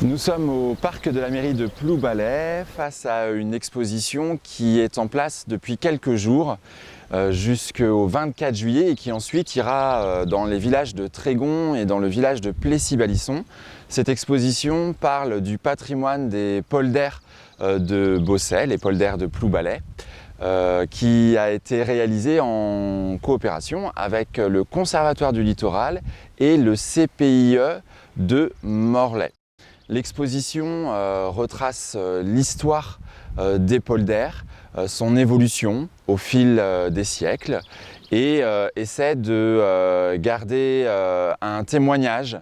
Nous sommes au parc de la mairie de Ploubalay face à une exposition qui est en place depuis quelques jours jusqu'au 24 juillet et qui ensuite ira dans les villages de Trégon et dans le village de Plessis-Balisson. Cette exposition parle du patrimoine des polders de Bossey, les polders de Ploubalay, qui a été réalisé en coopération avec le Conservatoire du Littoral et le CPIE de Morlaix. L'exposition retrace l'histoire des polders, son évolution au fil des siècles et essaie de garder un témoignage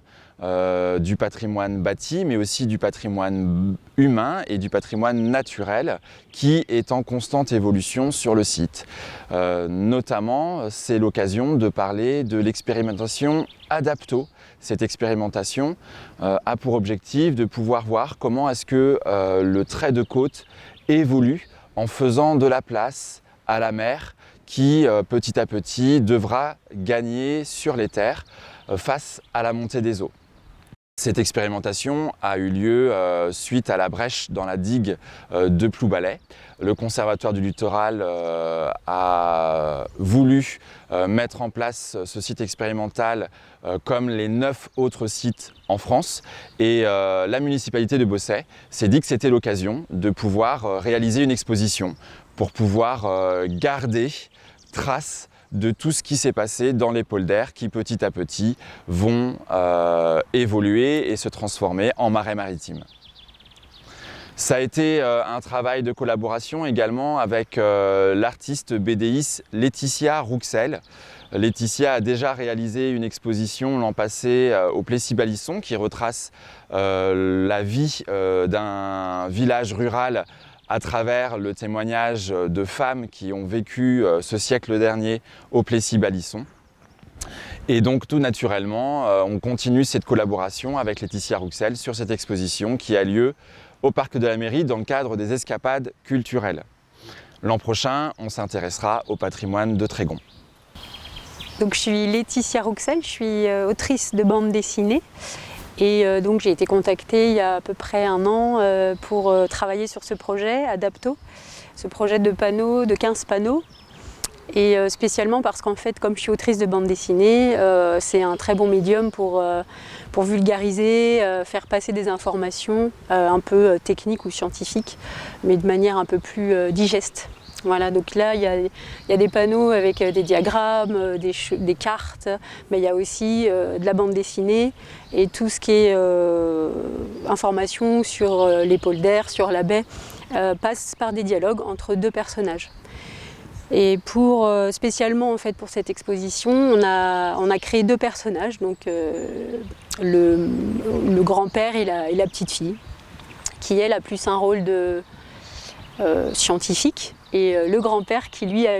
du patrimoine bâti, mais aussi du patrimoine humain et du patrimoine naturel qui est en constante évolution sur le site. Notamment, c'est l'occasion de parler de l'expérimentation Adapto. Cette expérimentation a pour objectif de pouvoir voir comment est-ce que le trait de côte évolue en faisant de la place à la mer qui petit à petit devra gagner sur les terres face à la montée des eaux. Cette expérimentation a eu lieu suite à la brèche dans la digue de Ploubalay. Le Conservatoire du Littoral a voulu mettre en place ce site expérimental comme les 9 autres sites en France. Et la municipalité de Bossey s'est dit que c'était l'occasion de pouvoir réaliser une exposition pour pouvoir garder trace de tout ce qui s'est passé dans les polders qui petit à petit vont évoluer et se transformer en marais maritimes. Ça a été un travail de collaboration également avec l'artiste BDiste Laetitia Rouxel. Laetitia a déjà réalisé une exposition l'an passé au Plessis-Balisson qui retrace la vie d'un village rural à travers le témoignage de femmes qui ont vécu ce siècle dernier au Plessis-Balisson. Et donc tout naturellement, on continue cette collaboration avec Laetitia Rouxel sur cette exposition qui a lieu au parc de la mairie dans le cadre des escapades culturelles. L'an prochain, on s'intéressera au patrimoine de Trégon. Donc je suis Laetitia Rouxel, je suis autrice de bande dessinée. Et donc j'ai été contactée il y a à peu près un an pour travailler sur ce projet Adapto, ce projet de panneaux, de 15 panneaux. Et spécialement parce qu'en fait, comme je suis autrice de bande dessinée, c'est un très bon médium pour vulgariser, faire passer des informations un peu techniques ou scientifiques, mais de manière un peu plus digeste. Voilà, donc là, il y a des panneaux avec des diagrammes, des cartes, mais il y a aussi de la bande dessinée et tout ce qui est information sur les polders, sur la baie, passe par des dialogues entre deux personnages. Et spécialement en fait, pour cette exposition, on a créé deux personnages, donc le grand-père et la petite-fille, qui elle a plus un rôle de scientifique. Et le grand-père qui lui a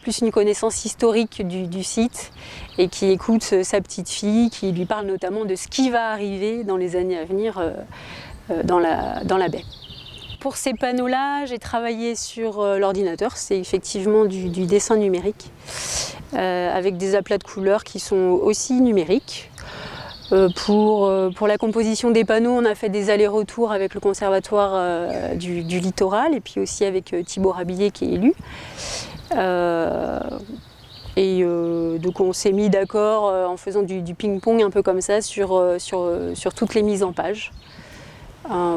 plus une connaissance historique du site et qui écoute sa petite fille, qui lui parle notamment de ce qui va arriver dans les années à venir dans la baie. Pour ces panneaux-là, j'ai travaillé sur l'ordinateur, c'est effectivement du dessin numérique avec des aplats de couleurs qui sont aussi numériques. Pour la composition des panneaux, on a fait des allers-retours avec le Conservatoire du Littoral et puis aussi avec Thibaut Rabillet qui est élu. Donc on s'est mis d'accord en faisant du ping-pong un peu comme ça sur toutes les mises en page.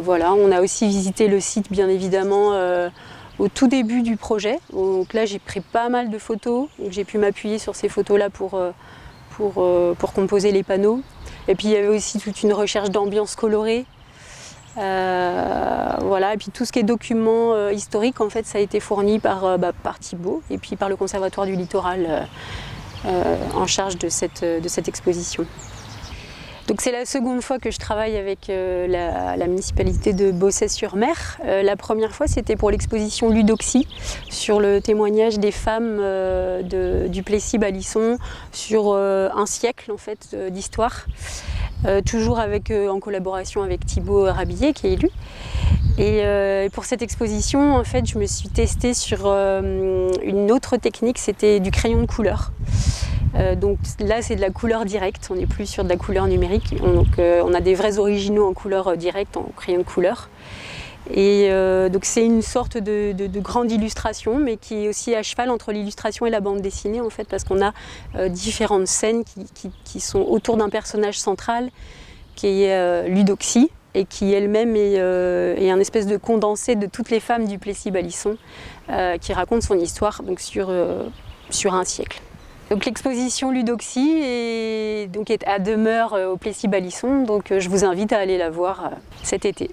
Voilà, on a aussi visité le site bien évidemment au tout début du projet. Donc là j'ai pris pas mal de photos, donc j'ai pu m'appuyer sur ces photos-là pour composer les panneaux. Et puis il y avait aussi toute une recherche d'ambiance colorée. Voilà. Et puis tout ce qui est documents historiques, en fait, ça a été fourni par Thibaut et puis par le Conservatoire du Littoral en charge de cette exposition. Donc c'est la seconde fois que je travaille avec la municipalité de Bossey-sur-Mer. La première fois, c'était pour l'exposition Ludoxie sur le témoignage des femmes du Plessis-Balisson sur un siècle en fait, d'histoire. Toujours en collaboration avec Thibaut Rabillet qui est élu. Et pour cette exposition, en fait, je me suis testée sur une autre technique, c'était du crayon de couleur. Donc là, c'est de la couleur directe, on n'est plus sur de la couleur numérique. On a des vrais originaux en couleur directe, en crayon de couleur. Et donc c'est une sorte de grande illustration, mais qui est aussi à cheval entre l'illustration et la bande dessinée, en fait, parce qu'on a différentes scènes qui sont autour d'un personnage central, qui est l'Eudoxie, et qui elle-même est un espèce de condensé de toutes les femmes du Plessis-Balisson, qui raconte son histoire donc sur un siècle. Donc l'exposition l'Eudoxie est à demeure au Plessis-Balisson, donc je vous invite à aller la voir cet été.